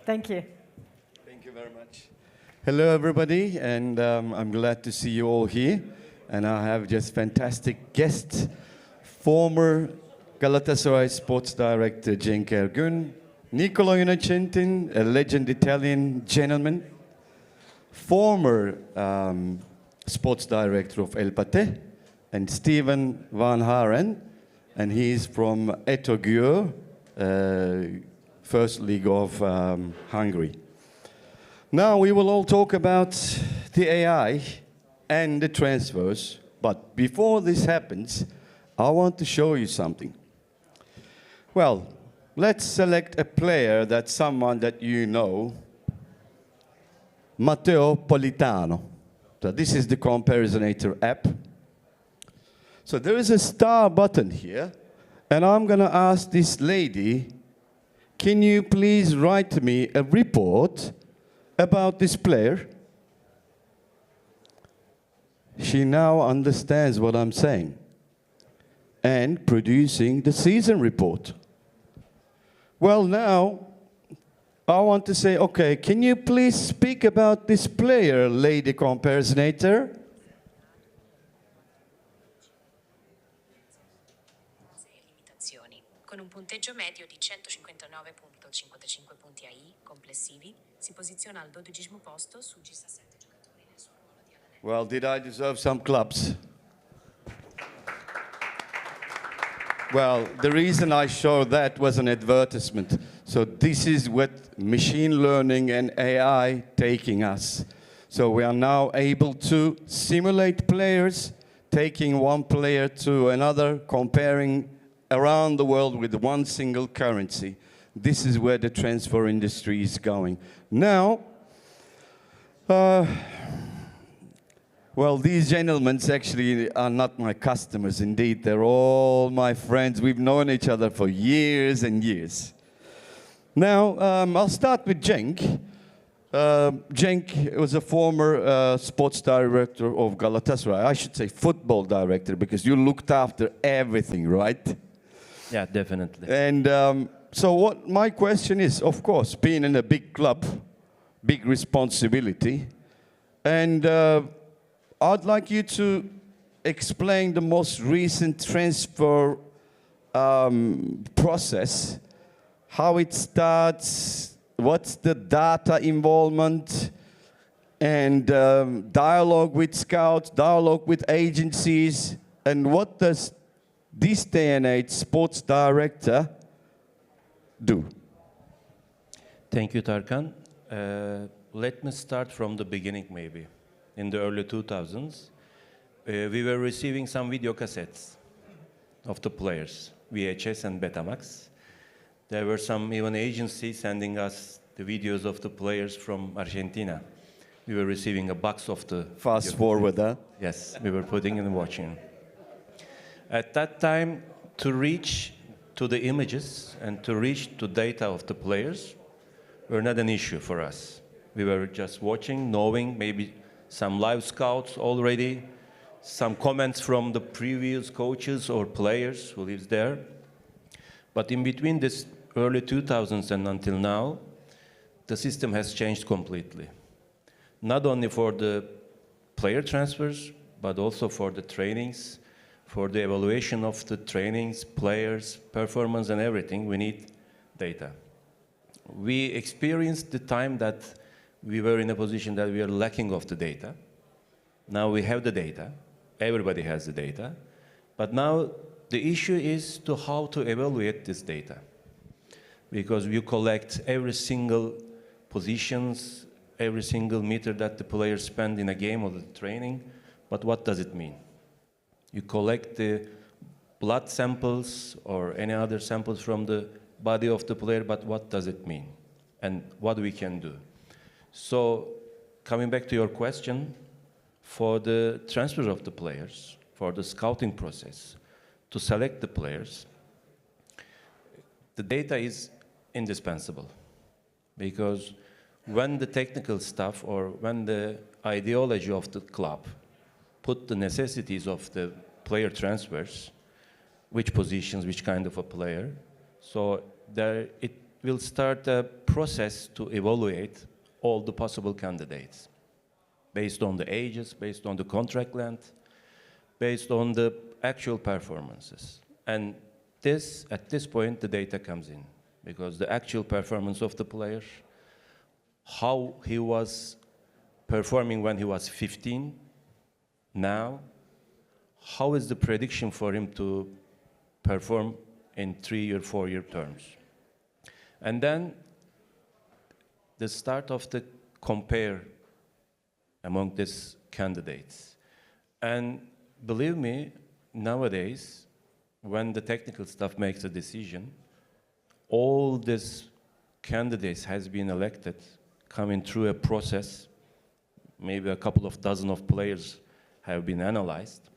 Thank you. Thank you very much. Hello, everybody, and I'm glad to see you all here. And I have just fantastic guests, former Galatasaray sports director Cenk Ergun, Nicola Innocentin, a legend Italian gentleman, former sports director of El Pate, and Stephen Vanharen, and he's from Győr, first league of Hungary. Now we will all talk about the AI and the transfers, but before this happens, I want to show you something. Well, let's select a player that's someone that you know, Matteo Politano. So this is the Comparisonator app. So there is a star button here, and I'm going to ask this lady, can you please write me a report about this player? She now understands what I'm saying and producing the season report. Well, now I want to say, okay, can you please speak about this player, Lady Comparisonator? Con un punteggio medio di 159,55 punti AI complessivi, si posiziona al 12° posto su 17 giocatori nel suo ruolo di allenatore. Well, did I deserve some claps? Well, the reason I showed that was an advertisement. So this is what machine learning and AI taking us. So we are now able to simulate players, taking one player to another, comparing around the world with one single currency. This is where the transfer industry is going. Now, well, these gentlemen actually are not my customers. Indeed, they're all my friends. We've known each other for years and years. Now, I'll start with Cenk. Cenk was a former sports director of Galatasaray. I should say football director, because you looked after everything, right? Yeah, definitely. And so what my question is, of course, being in a big club, big responsibility, and I'd like you to explain the most recent transfer process, how it starts, what's the data involvement, and dialogue with scouts, dialogue with agencies, and what does this day and age sports director do? Thank you, Tarkan. Let me start from the beginning, maybe. In the early 2000s, we were receiving some video cassettes of the players, VHS and Betamax. There were some even agencies sending us the videos of the players from Argentina. We were receiving a box of the... Fast forward, huh? Yes, we were putting and watching. At that time, to reach to the images and to reach to data of the players were not an issue for us. We were just watching, knowing maybe some live scouts already, some comments from the previous coaches or players who lives there. But in between this early 2000s and until now, the system has changed completely. Not only for the player transfers, but also for the trainings, for the evaluation of the trainings, players, performance and everything, we need data. We experienced the time that we were in a position that we are lacking of the data. Now we have the data. Everybody has the data. But now the issue is to how to evaluate this data. Because you collect every single positions, every single meter that the players spend in a game or the training, but what does it mean? You collect the blood samples or any other samples from the body of the player, but what does it mean? And what we can do? So, coming back to your question, for the transfer of the players, for the scouting process, to select the players, the data is indispensable. Because when the technical staff or when the ideology of the club put the necessities of the player transfers, which positions, which kind of a player, so there it we'll start a process to evaluate all the possible candidates based on the ages, based on the contract length, based on the actual performances. And at this point, the data comes in, because the actual performance of the player, how he was performing when he was 15, now, how is the prediction for him to perform in 3 or 4 year terms? And then the start of the compare among these candidates. And believe me, nowadays, when the technical staff makes a decision, all these candidates has been elected, coming through a process, maybe a couple of dozen of players have been analyzed,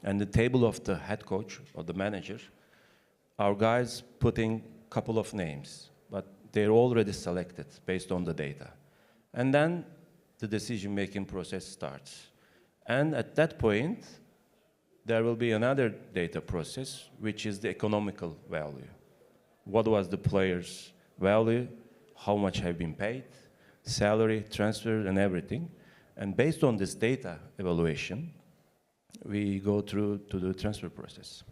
and the table of the head coach or the manager, our guys putting a couple of names, but they're already selected based on the data. And then the decision-making process starts. And at that point, there will be another data process, which is the economical value. What was the player's value? How much have been paid? Salary, transfer, and everything. And based on this data evaluation, we go through to the transfer process.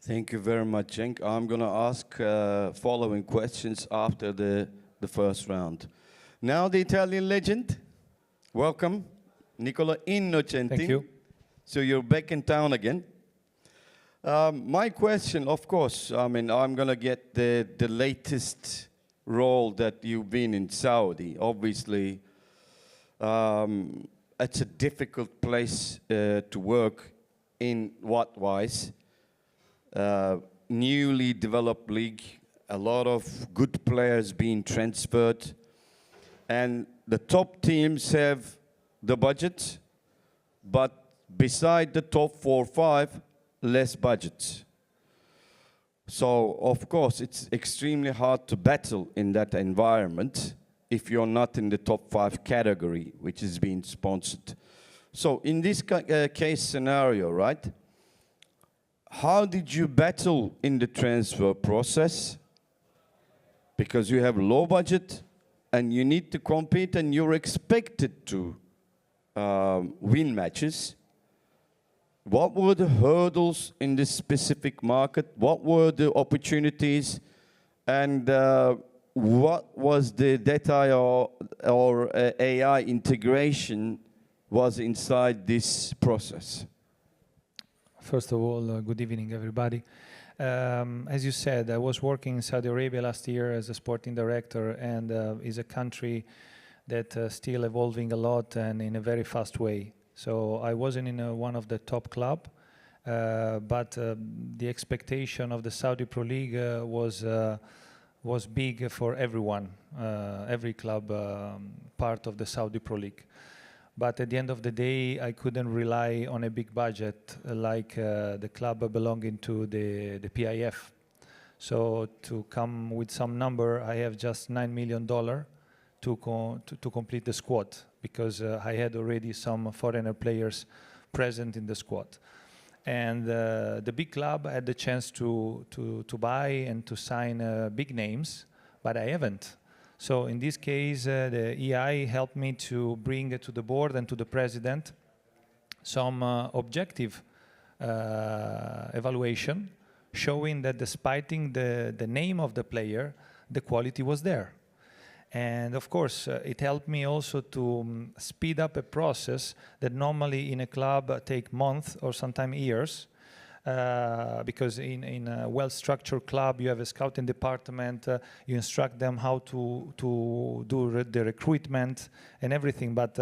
Thank you very much, Cenk. I'm going to ask following questions after the first round. Now the Italian legend. Welcome, Nicola Innocentin. Thank you. So you're back in town again. My question, of course, I mean, I'm going to get the latest role that you've been in Saudi. Obviously, it's a difficult place to work in what wise? Newly developed league, a lot of good players being transferred, and the top teams have the budget, but beside the top 4 or 5, less budgets. So, of course, it's extremely hard to battle in that environment if you're not in the top 5 category, which is being sponsored. So, in this case scenario, right, how did you battle in the transfer process? Because you have low budget and you need to compete and you're expected to win matches. What were the hurdles in this specific market? What were the opportunities? And what was the data or AI integration was inside this process? First of all, good evening, everybody. As you said, I was working in Saudi Arabia last year as a sporting director, and is a country that still evolving a lot and in a very fast way. So I wasn't in one of the top club, but the expectation of the Saudi Pro League was big for everyone, every club part of the Saudi Pro League. But at the end of the day, I couldn't rely on a big budget like the club belonging to the PIF. So to come with some number, I have just $9 million to complete the squad, because I had already some foreigner players present in the squad. And the big club had the chance to buy and to sign big names, but I haven't. So in this case, the EI helped me to bring to the board and to the president some objective evaluation, showing that despite the name of the player, the quality was there. And of course, it helped me also to speed up a process that normally in a club take months or sometimes years, because in a well-structured club, you have a scouting department, you instruct them how to do the recruitment and everything. But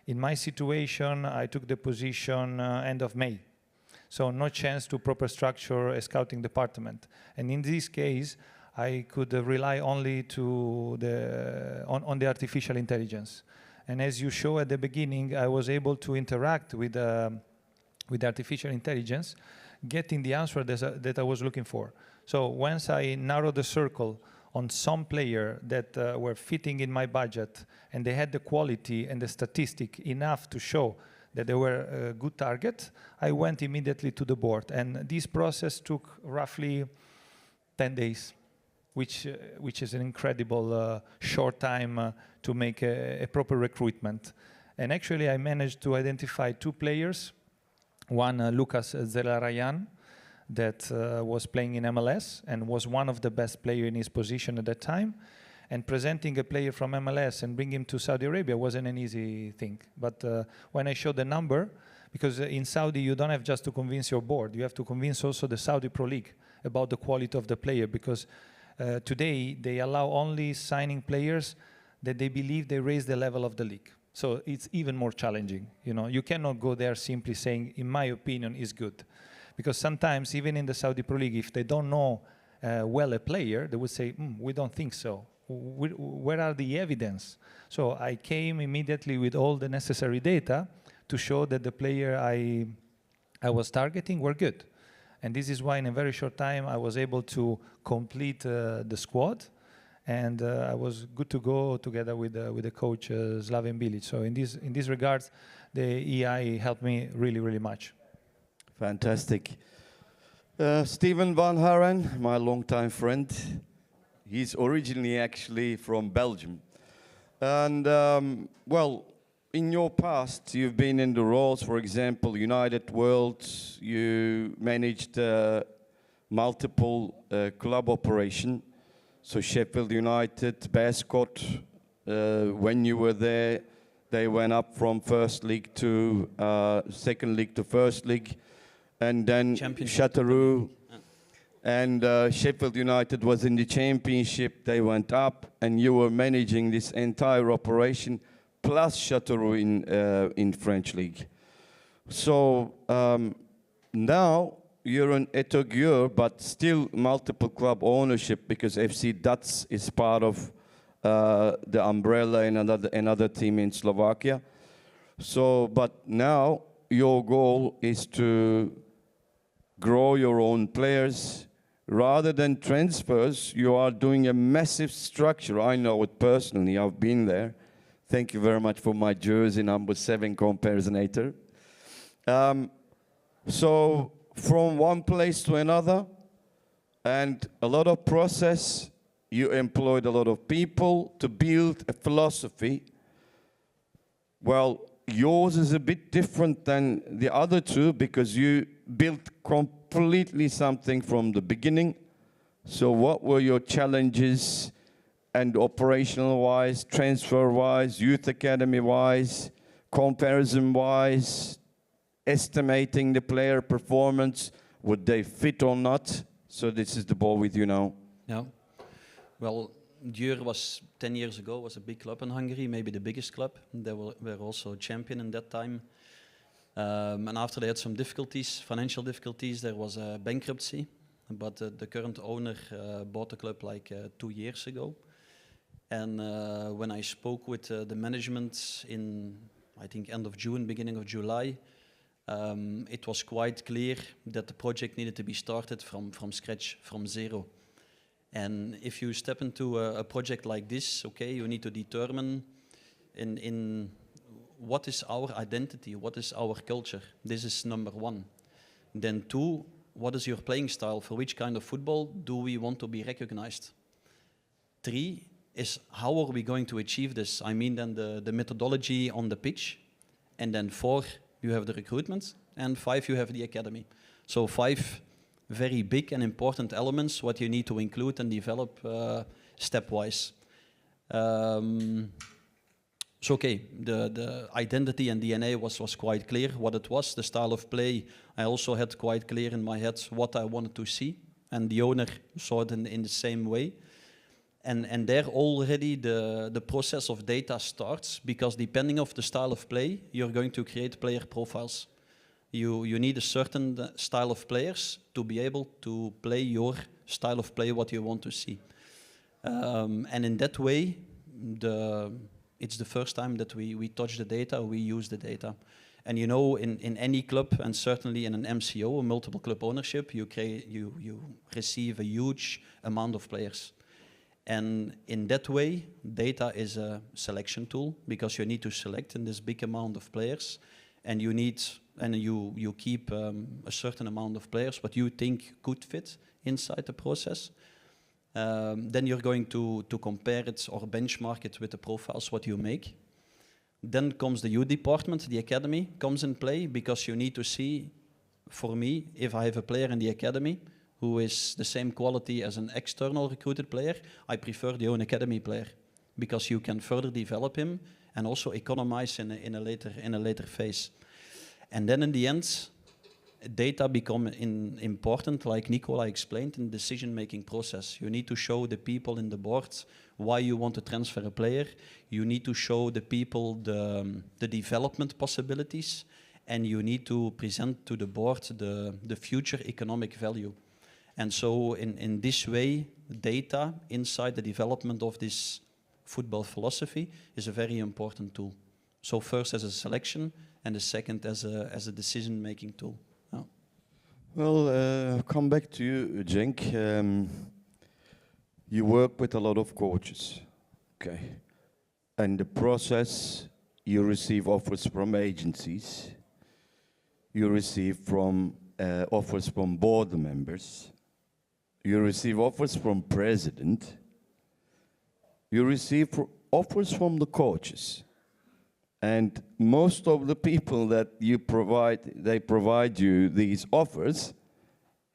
in my situation, I took the position end of May. So no chance to proper structure a scouting department. And in this case, I could rely only to on the artificial intelligence. And as you show at the beginning, I was able to interact with artificial intelligence, getting the answer that I was looking for. So once I narrowed the circle on some player that were fitting in my budget, and they had the quality and the statistic enough to show that they were a good target, I went immediately to the board. And this process took roughly 10 days. which is an incredible short time to make a proper recruitment. And actually, I managed to identify 2 players. One, Lucas Zelarayan, that was playing in MLS and was one of the best players in his position at that time. And presenting a player from MLS and bring him to Saudi Arabia wasn't an easy thing. But when I showed the number, because in Saudi you don't have just to convince your board, you have to convince also the Saudi Pro League about the quality of the player, because today they allow only signing players that they believe they raise the level of the league. So it's even more challenging. You know, you cannot go there simply saying, in my opinion, is good. Because sometimes, even in the Saudi Pro League, if they don't know well a player, they would say, we don't think so. Where are the evidence? So I came immediately with all the necessary data to show that the player I was targeting were good. And this is why in a very short time I was able to complete the squad, and I was good to go together with the coach Slaven Bilic. So in this regards, the EI helped me really, really much. Fantastic. Steven Vanharen, my longtime friend. He's originally actually from Belgium. And, well, in your past, you've been in the roles, for example, United World, you managed multiple club operation. So Sheffield United, Bascott, when you were there, they went up from first league to second league to first league. And then Châteauroux and Sheffield United was in the championship. They went up, and you were managing this entire operation, plus Châteauroux in French league. So now you're an Győr, but still multiple club ownership, because FC Dutz is part of the umbrella in another team in Slovakia. So, but now your goal is to grow your own players. Rather than transfers, you are doing a massive structure. I know it personally, I've been there. Thank you very much for my jersey, number 7 Comparisonator. So from one place to another, and a lot of process, you employed a lot of people to build a philosophy. Well, yours is a bit different than the other 2, because you built completely something from the beginning. So what were your challenges, and operational-wise, transfer-wise, youth academy-wise, comparison-wise, estimating the player performance, would they fit or not? So this is the ball with you now. Yeah. Well, Győr was 10 years ago, was a big club in Hungary, maybe the biggest club. They were also champion in that time. And after they had some difficulties, financial difficulties, there was a bankruptcy. But the current owner bought the club like 2 years ago. And when I spoke with the management in, I think, end of June, beginning of July, it was quite clear that the project needed to be started from scratch, from zero. And if you step into a project like this, okay, you need to determine in what is our identity, what is our culture. This is number 1. Then 2, what is your playing style? For which kind of football do we want to be recognized? 3 is how are we going to achieve this? I mean then the methodology on the pitch. And then 4, you have the recruitment. And 5, you have the academy. So 5 very big and important elements what you need to include and develop stepwise. So okay, the identity and DNA was quite clear what it was. The style of play, I also had quite clear in my head what I wanted to see, and the owner saw it in the same way. And there already the process of data starts, because depending on the style of play, you're going to create player profiles. You need a certain style of players to be able to play your style of play, what you want to see. And in that way, it's the first time that we touch the data, we use the data. And you know, in any club, and certainly in an MCO, a multiple club ownership, you receive a huge amount of players. And in that way, data is a selection tool, because you need to select in this big amount of players, and you keep a certain amount of players what you think could fit inside the process. Then you're going to compare it or benchmark it with the profiles what you make. Then comes the youth department, the academy comes in play, because you need to see, for me, if I have a player in the academy who is the same quality as an external recruited player, I prefer the own academy player, because you can further develop him and also economize in a later phase. And then in the end, data become important, like Nicola explained, in the decision-making process. You need to show the people in the board why you want to transfer a player. You need to show the people the development possibilities, and you need to present to the board the future economic value. And so in this way, data inside the development of this football philosophy is a very important tool. So first as a selection, and the second as a decision-making tool. Well, I'll come back to you, Cenk. You work with a lot of coaches, okay? And the process, you receive offers from agencies, you receive offers from board members, you receive offers from president, you receive offers from the coaches. And most of the people that they provide you these offers,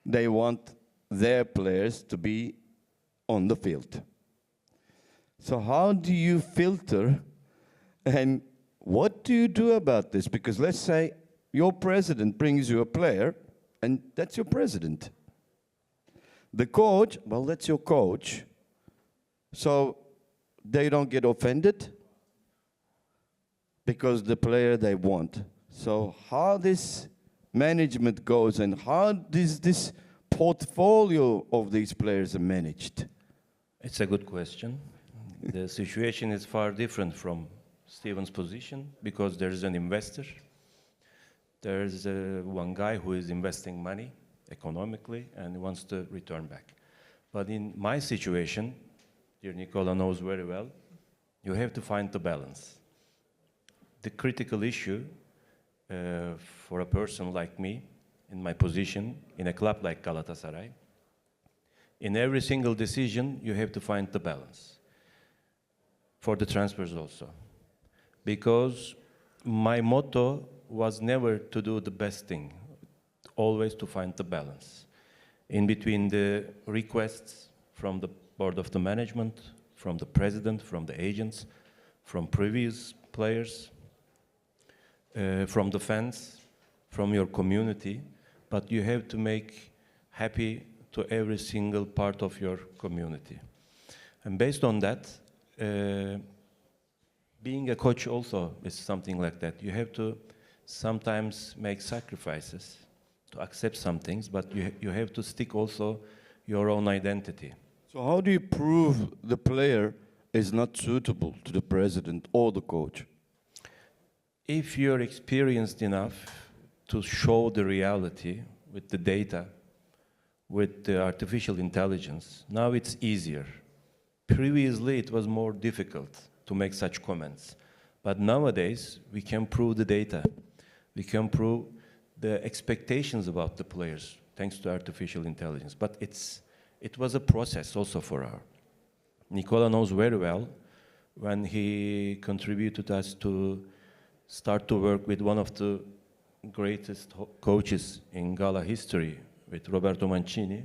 they want their players to be on the field. So how do you filter, and what do you do about this? Because let's say your president brings you a player, and that's your president. The coach, well, that's your coach. So they don't get offended because the player they want. So how this management goes, and how this portfolio of these players are managed? It's a good question. The situation is far different from Steven's position, because there is an investor. There is one guy who is investing money economically and wants to return back. But in my situation, dear Nicola knows very well, you have to find the balance. The critical issue for a person like me, in my position, in a club like Galatasaray, in every single decision, you have to find the balance. For the transfers also. Because my motto was never to do the best thing, always to find the balance. In between the requests from the board of the management, from the president, from the agents, from previous players, from the fans, from your community, but you have to make happy to every single part of your community. And based on that, being a coach also is something like that. You have to sometimes make sacrifices to accept some things, but you have to stick also your own identity. So how do you prove the player is not suitable to the president or the coach? If you're experienced enough to show the reality with the data, with the artificial intelligence, now it's easier. Previously, it was more difficult to make such comments. But nowadays, we can prove the data. We can prove the expectations about the players, thanks to artificial intelligence. But it was a process also for our. Nicola knows very well when he contributed us to start to work with one of the greatest coaches in Gala history, with Roberto Mancini.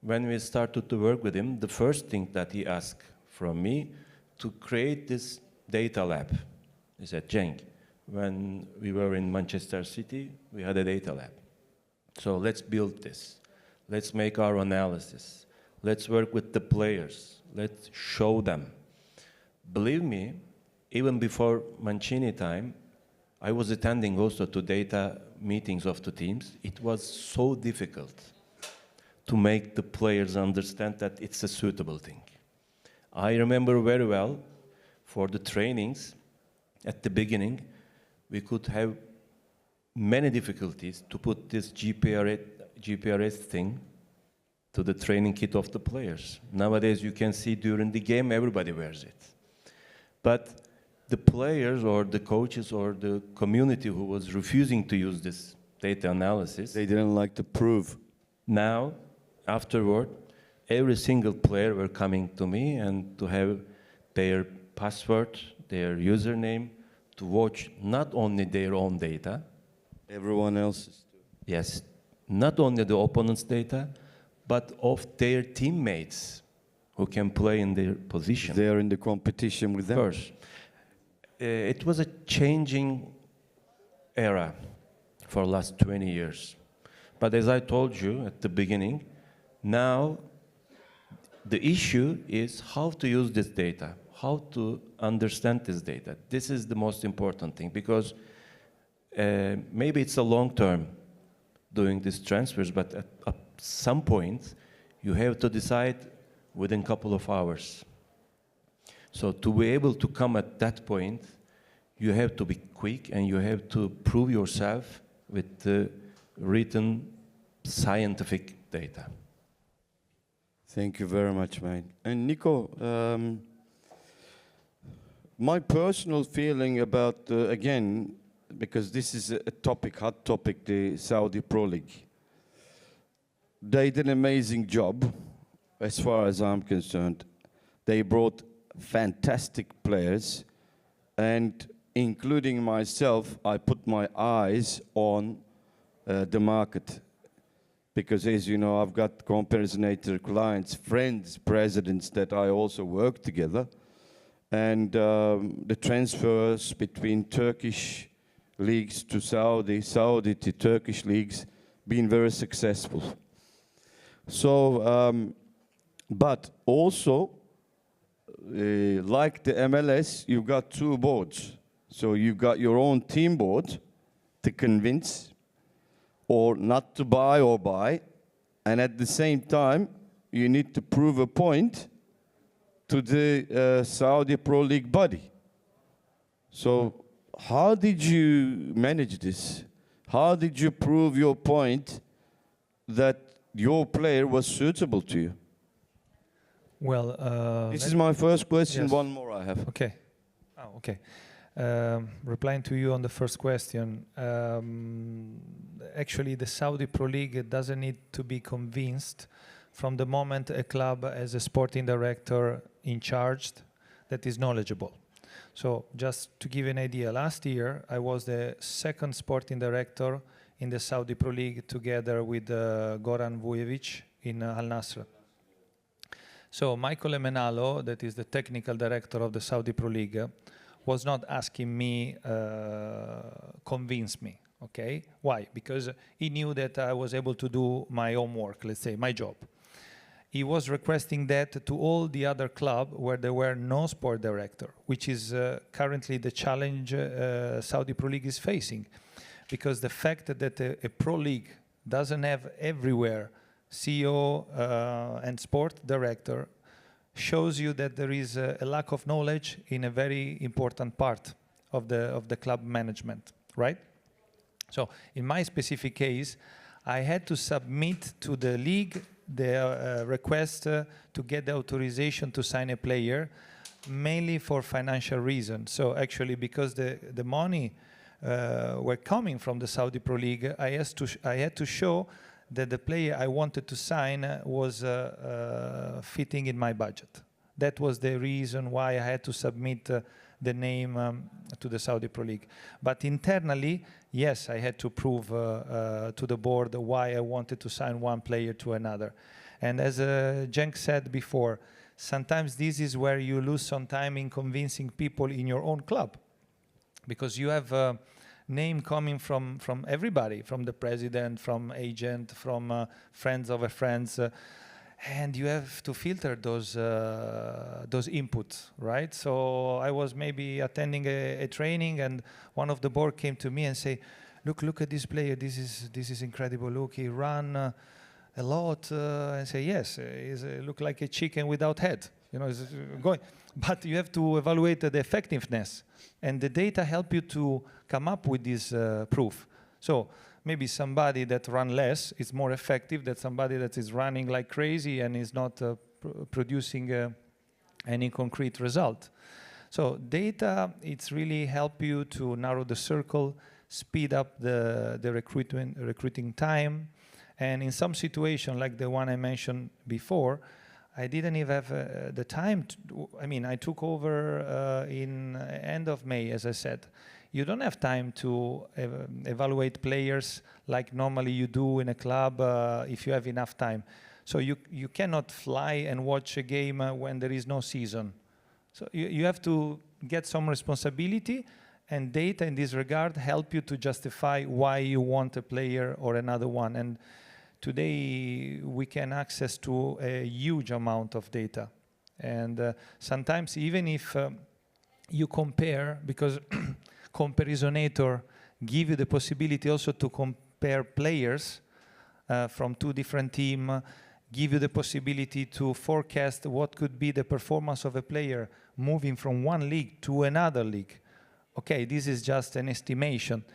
When we started to work with him, the first thing that he asked from me to create this data lab. He said, Cenk, when we were in Manchester City, we had a data lab. So let's build this. Let's make our analysis. Let's work with the players. Let's show them. Believe me, even before Mancini time, I was attending also to data meetings of the teams. It was so difficult to make the players understand that it's a suitable thing. I remember very well, for the trainings, at the beginning, we could have many difficulties to put this GPRS thing to the training kit of the players. Nowadays, you can see during the game, everybody wears it. But the players or the coaches or the community who was refusing to use this data analysis, They didn't like to prove. now, afterward, every single player were coming to me and to have their password, their username, to watch not only their own data, Everyone else's. yes, not only the opponent's data, but of their teammates who can play in their position. They're in the competition with them. Of course. It was a changing era for the last 20 years. But as I told you at the beginning, now the issue is how to use this data, how to understand this data. This is the most important thing, because maybe it's a long term doing these transfers, but at some point you have to decide within a couple of hours. So to be able to come at that point, you have to be quick and you have to prove yourself with the written scientific data. Thank you very much, man. And Nico, my personal feeling about, again, because this is a topic, hot topic, the Saudi Pro League. They did an amazing job, as far as I'm concerned. They brought fantastic players, and including myself, I put my eyes on the market. Because as you know, I've got Comparisonator clients, friends, presidents that I also work together. And the transfers between Turkish leagues to Saudi, Saudi to Turkish leagues, been very successful. So, but also, like the MLS, you've got two boards. So you've got your own team board to convince or not to buy or buy. And at the same time, you need to prove a point to the Saudi Pro League body. So how did you manage this? How did you prove your point that your player was suitable to you? Well, This is my first question. Yes. One more I have. Okay. Oh, okay. Replying to you on the first question, actually the Saudi Pro League doesn't need to be convinced from the moment a club has a sporting director in charge that is knowledgeable. So just to give you an idea, last year I was the second sporting director in the Saudi Pro League together with Goran Vujovic in Al Nassr. So Michael Emenalo, that is the technical director of the Saudi Pro League, was not asking me, convince me, okay? Why? Because he knew that I was able to do my homework, let's say, my job. He was requesting that to all the other clubs where there were no sport director, which is currently the challenge Saudi Pro League is facing. Because the fact that a Pro League doesn't have everywhere CEO and sport director shows you that there is a lack of knowledge in a very important part of the club management, right? So in my specific case, I had to submit to the league the request to get the authorization to sign a player, mainly for financial reasons. So actually, because the money were coming from the Saudi Pro League, I had to show that the player I wanted to sign was fitting in my budget. That was the reason why I had to submit the name to the Saudi Pro League. But internally, yes, I had to prove to the board why I wanted to sign one player to another. And as Cenk said before, sometimes this is where you lose some time in convincing people in your own club. Because you have name coming from everybody, from the president, from agent, from friends of a friends, and you have to filter those inputs, right? So I was maybe attending a training, and one of the board came to me and say, "Look at this player. This is incredible. Look, he ran a lot." And say, "Yes, he's look like a chicken without head. You know, he's going." But you have to evaluate the effectiveness, and the data help you to come up with this proof. So maybe somebody that run less is more effective than somebody that is running like crazy and is not producing any concrete result. So data, it's really help you to narrow the circle, speed up the recruiting time, and in some situation like the one I mentioned before, I didn't even have the time. I mean, I took over in end of May, as I said. You don't have time to evaluate players like normally you do in a club if you have enough time. So you cannot fly and watch a game when there is no season. So you have to get some responsibility, and data in this regard help you to justify why you want a player or another one. And today we can access to a huge amount of data. And sometimes even if you compare, because Comparisonator give you the possibility also to compare players from two different teams, give you the possibility to forecast what could be the performance of a player moving from one league to another league. Okay, this is just an estimation,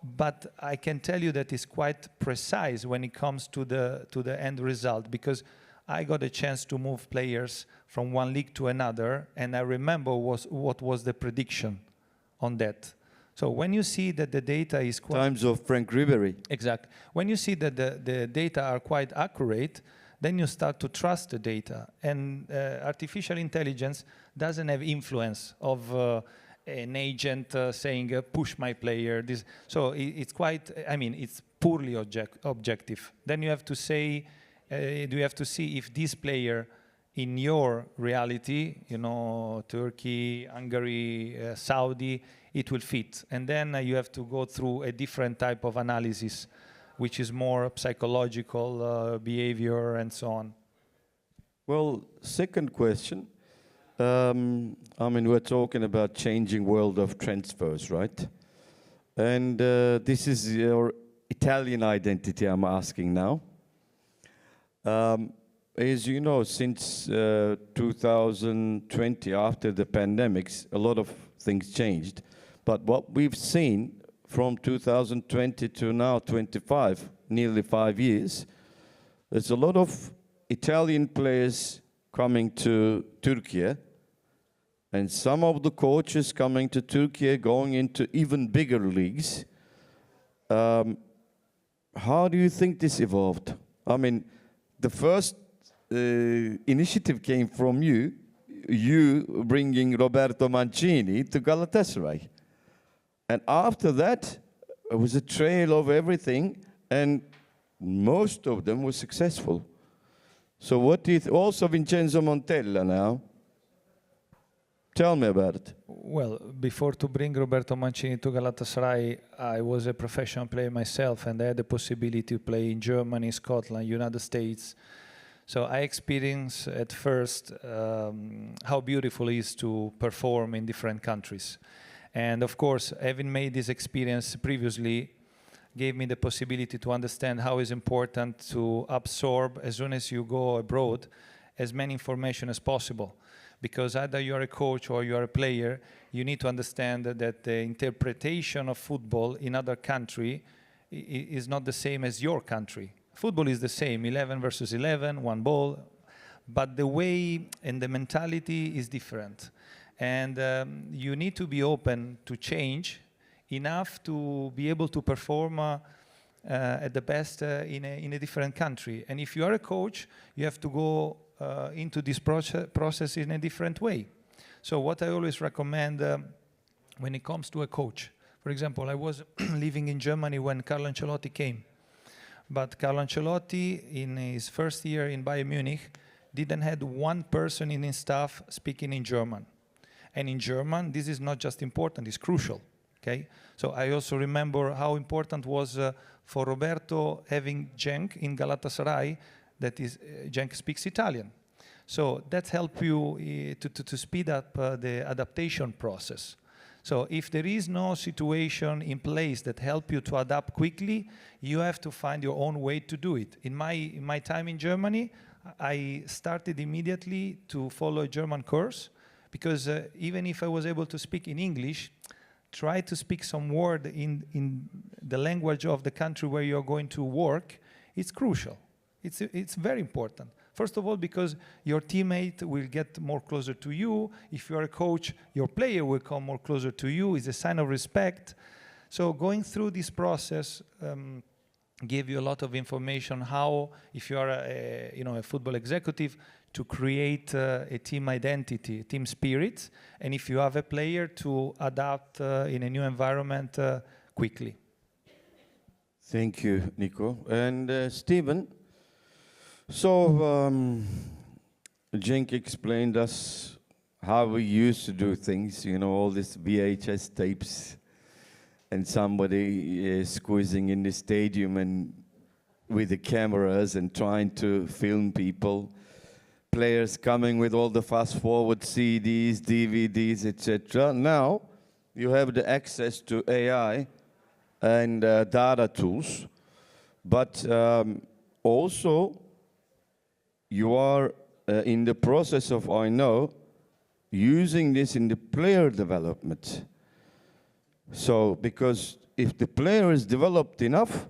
but I can tell you that it's quite precise when it comes to the end result, because I got a chance to move players from one league to another, and I remember what was the prediction on that. So when you see that the data is quite... Times of Frank Ribery. Exactly. When you see that the data are quite accurate, then you start to trust the data. And artificial intelligence doesn't have influence of an agent saying, push my player. So it's quite, I mean, it's poorly objective. Then you have to say, you have to see if this player in your reality, you know, Turkey, Hungary, Saudi, it will fit. And then you have to go through a different type of analysis, which is more psychological behavior and so on. Well, second question. I mean, we're talking about changing world of transfers, right? And this is your Italian identity I'm asking now. As you know, since 2020, after the pandemics, a lot of things changed. But what we've seen from 2020 to now, 25, nearly 5 years, there's a lot of Italian players coming to Turkey, and some of the coaches coming to Turkey, going into even bigger leagues. How do you think this evolved? I mean, the first initiative came from you bringing Roberto Mancini to Galatasaray. And after that, it was a trail of everything, and most of them were successful. So what do you also Vincenzo Montella now? Tell me about it. Well, before to bring Roberto Mancini to Galatasaray, I was a professional player myself, and I had the possibility to play in Germany, Scotland, United States. So I experienced at first how beautiful it is to perform in different countries. And of course, having made this experience previously gave me the possibility to understand how it's important to absorb, as soon as you go abroad, as many information as possible. Because either you're a coach or you're a player, you need to understand that the interpretation of football in other country is not the same as your country. Football is the same, 11 versus 11, one ball, but the way and the mentality is different. And you need to be open to change enough to be able to perform at the best in a different country. And if you are a coach, you have to go into this process in a different way. So what I always recommend when it comes to a coach, for example, I was living in Germany when Carlo Ancelotti came. But Carlo Ancelotti, in his first year in Bayern Munich, didn't have one person in his staff speaking in German. And in German, this is not just important, it's crucial. Okay? So I also remember how important was for Roberto having Cenk in Galatasaray, that is, Cenk speaks Italian. So that helps you to speed up the adaptation process. So if there is no situation in place that helps you to adapt quickly, you have to find your own way to do it. In my time in Germany, I started immediately to follow a German course, because even if I was able to speak in English, try to speak some word in the language of the country where you're going to work. It's crucial. It's very important. First of all, because your teammate will get more closer to you. If you're a coach, your player will come more closer to you. It's a sign of respect. So going through this process gave you a lot of information how, if you are a football executive, to create a team identity, team spirit, and if you have a player to adapt in a new environment quickly. Thank you, Nico. And Stephen, so Cenk explained us how we used to do things, you know, all these VHS tapes and somebody squeezing in the stadium and with the cameras and trying to film people, players coming with all the fast-forward CDs, DVDs, etc. Now, you have the access to AI and data tools, but also you are in the process of, I know, using this in the player development. So, because if the player is developed enough,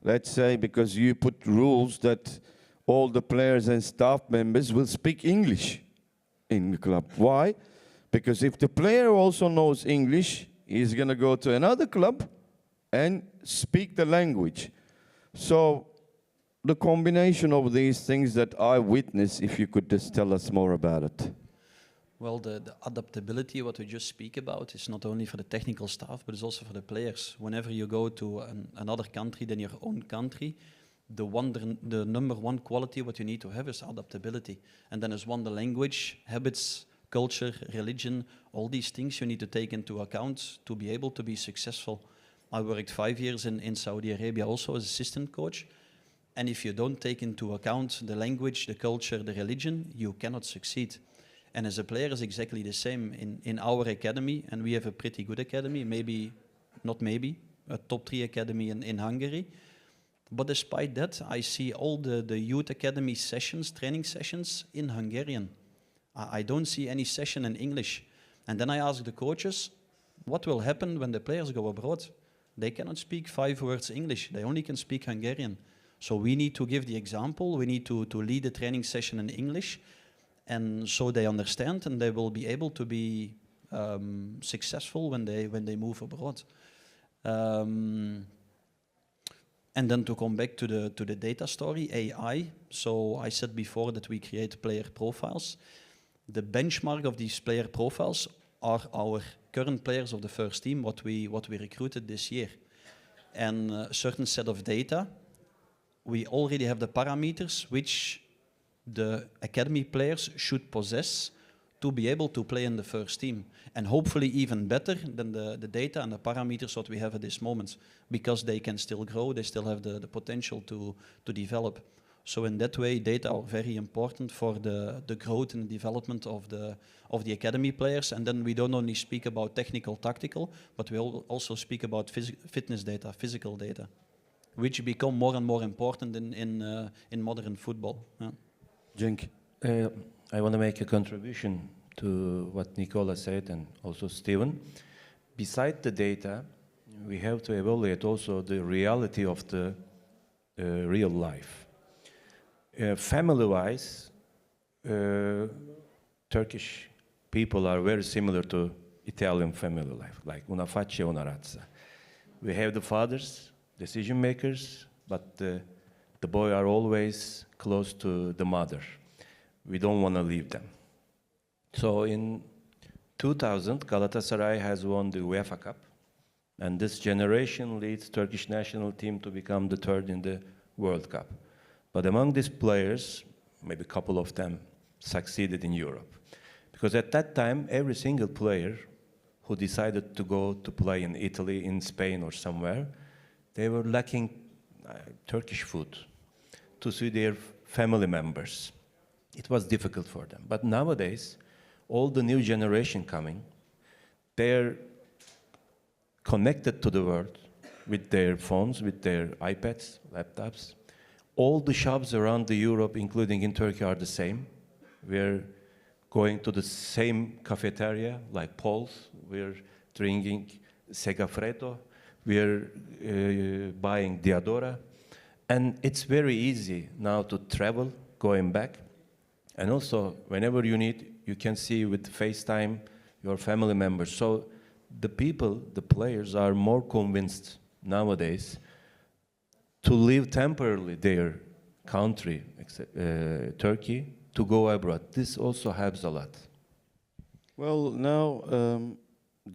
let's say because you put rules that all the players and staff members will speak English in the club. Why? Because if the player also knows English, he's going to go to another club and speak the language. So the combination of these things that I witnessed, if you could just tell us more about it. Well, the adaptability, what we just speak about, is not only for the technical staff, but it's also for the players. Whenever you go to another country than your own country, the number one quality what you need to have is adaptability. And then as one, the language, habits, culture, religion, all these things you need to take into account to be able to be successful. I worked 5 years in Saudi Arabia also as assistant coach. And if you don't take into account the language, the culture, the religion, you cannot succeed. And as a player, it's exactly the same in our academy, and we have a pretty good academy, a top 3 academy in Hungary. But despite that, I see all the youth academy sessions, training sessions in Hungarian. I don't see any session in English. And then I ask the coaches, what will happen when the players go abroad? They cannot speak 5 words English, they only can speak Hungarian. So we need to give the example, we need to lead the training session in English, and so they understand and they will be able to be successful when they move abroad. And then to come back to the data story, AI. So I said before that we create player profiles. The benchmark of these player profiles are our current players of the first team, what we recruited this year. And a certain set of data, we already have the parameters which the academy players should possess to be able to play in the first team. And hopefully even better than the data and the parameters what we have at this moment, because they can still grow, they still have the potential to develop. So in that way, data are very important for the growth and development of the academy players. And then we don't only speak about technical, tactical, but we also speak about fitness data, physical data, which become more and more important in modern football. Yeah. Cenk. I want to make a contribution to what Nicola said and also Steven. Beside the data, we have to evaluate also the reality of the real life. Family-wise, Turkish people are very similar to Italian family life, like una faccia, una razza. We have the fathers, decision makers, but the boy are always close to the mother. We don't want to leave them. So in 2000, Galatasaray has won the UEFA Cup, and this generation leads Turkish national team to become the 3rd in the World Cup. But among these players, maybe a couple of them succeeded in Europe. Because at that time, every single player who decided to go to play in Italy, in Spain or somewhere, they were lacking Turkish food to see their family members. It was difficult for them. But nowadays, all the new generation coming, they're connected to the world with their phones, with their iPads, laptops. All the shops around the Europe, including in Turkey, are the same. We're going to the same cafeteria, like Paul's. We're drinking Segafredo. We're buying Diadora. And it's very easy now to travel, going back. And also, whenever you need, you can see with FaceTime your family members. So the people, the players, are more convinced nowadays to leave temporarily their country, Turkey, to go abroad. This also helps a lot. Well, now, do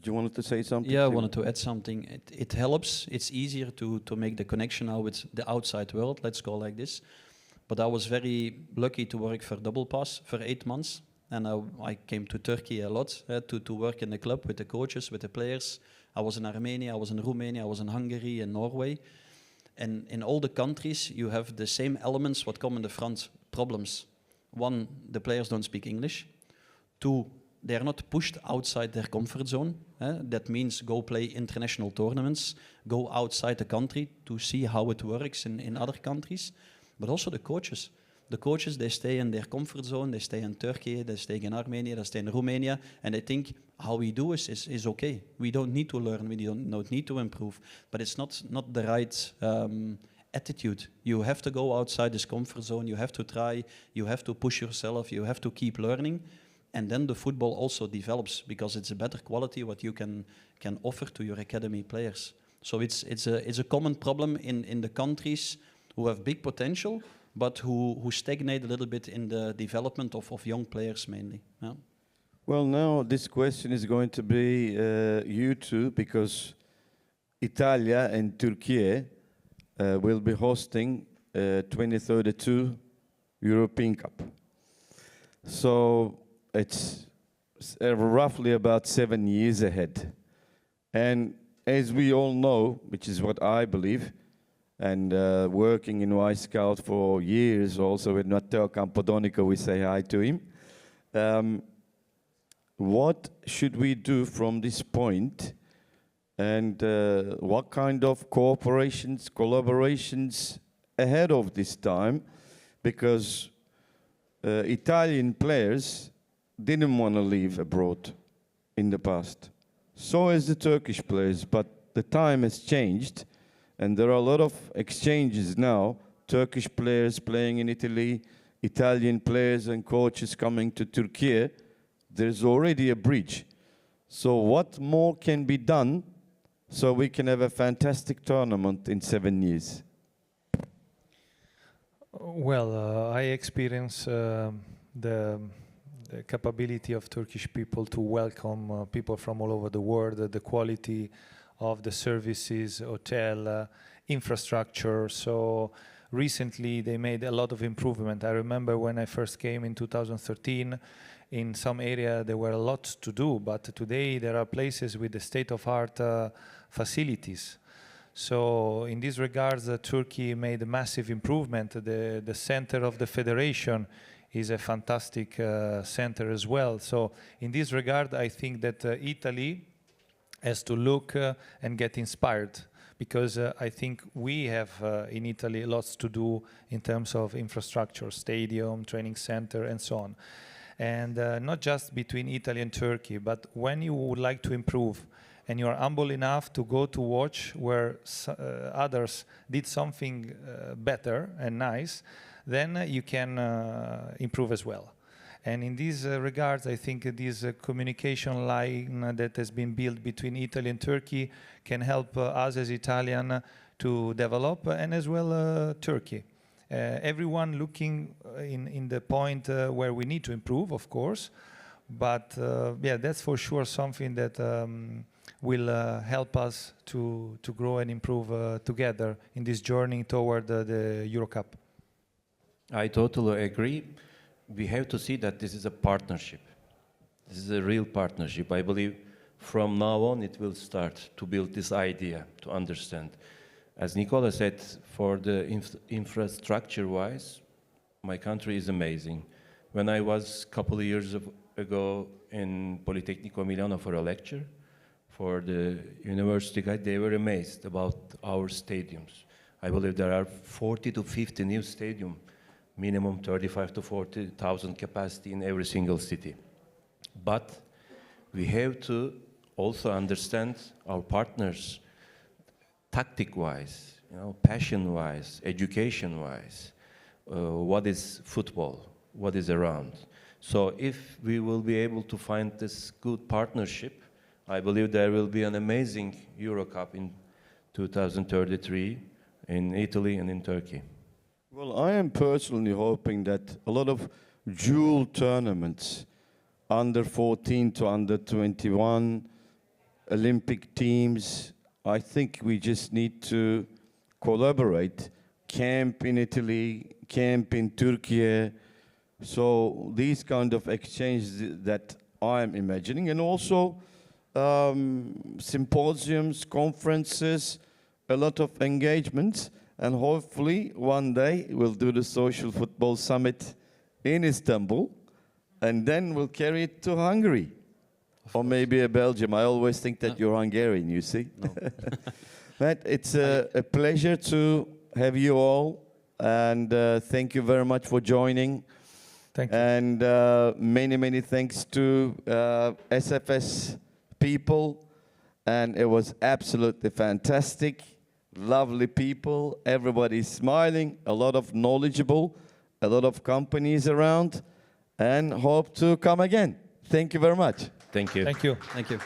you wanted to say something? Yeah, I Cenk? wanted to add something. It helps. It's easier to make the connection now with the outside world, let's go like this. But I was very lucky to work for Double Pass for 8 months. And I came to Turkey a lot to work in the club with the coaches, with the players. I was in Armenia, I was in Romania, I was in Hungary and Norway. And in all the countries, you have the same elements what come in the front problems. One, the players don't speak English. Two, they are not pushed outside their comfort zone. That means go play international tournaments, go outside the country to see how it works in other countries. But also the coaches. The coaches, they stay in their comfort zone, they stay in Turkey, they stay in Armenia, they stay in Romania, and they think how we do is okay. We don't need to learn, we don't need to improve. But it's not the right attitude. You have to go outside this comfort zone, you have to try, you have to push yourself, you have to keep learning. And then the football also develops because it's a better quality what you can offer to your academy players. So it's a common problem in the countries who have big potential, but who stagnate a little bit in the development of young players mainly. Yeah. Well, now this question is going to be you two, because Italia and Turkey will be hosting 2032 European Cup. So it's roughly about 7 years ahead. And as we all know, which is what I believe, and working in Y Scout for years also with Matteo Campodonico, we say hi to him. What should we do from this point, and what kind of collaborations ahead of this time? Because Italian players didn't want to leave abroad in the past. So as the Turkish players, but the time has changed. And there are a lot of exchanges now, Turkish players playing in Italy, Italian players and coaches coming to Turkey. There's already a bridge. So what more can be done so we can have a fantastic tournament in 7 years? Well, I experience the capability of Turkish people to welcome people from all over the world, the quality of the services, hotel, infrastructure. So recently they made a lot of improvement. I remember when I first came in 2013, in some area there were a lot to do, but today there are places with the state-of-art facilities. So in this regards, Turkey made a massive improvement. The center of the federation is a fantastic center as well. So in this regard, I think that Italy has to look and get inspired, because I think we have in Italy lots to do in terms of infrastructure, stadium, training center, and so on. And not just between Italy and Turkey, but when you would like to improve and you are humble enough to go to watch where others did something better and nice, then you can improve as well. And in these regards, I think this communication line that has been built between Italy and Turkey can help us as Italian to develop, and as well Turkey. Everyone looking in the point where we need to improve, of course, but yeah, that's for sure something that will help us to grow and improve together in this journey toward the Euro Cup. I totally agree. We have to see that this is a partnership. This is a real partnership. I believe from now on it will start to build this idea, to understand. As Nicola said, for the infrastructure-wise, my country is amazing. When I was a couple of years ago in Politecnico Milano for a lecture, for the university guide, they were amazed about our stadiums. I believe there are 40 to 50 new stadiums, minimum 35 to 40,000 capacity in every single city. But we have to also understand our partners, tactic-wise, passion-wise, education-wise, what is football, what is around. So if we will be able to find this good partnership, I believe there will be an amazing Euro Cup in 2033 in Italy and in Turkey. Well, I am personally hoping that a lot of jewel tournaments, under 14 to under 21, Olympic teams. I think we just need to collaborate, camp in Italy, camp in Turkey. So these kind of exchanges that I'm imagining, and also symposiums, conferences, a lot of engagements, and hopefully one day we'll do the Social Football Summit in Istanbul, and then we'll carry it to Hungary. Or maybe Belgium. I always think that you're Hungarian, you see. No. But it's a pleasure to have you all, and thank you very much for joining. Thank you. And many, many thanks to SFS people, and it was absolutely fantastic. Lovely people, everybody's smiling, a lot of knowledgeable, a lot of companies around, and hope to come again. Thank you very much. Thank you. Thank you. Thank you.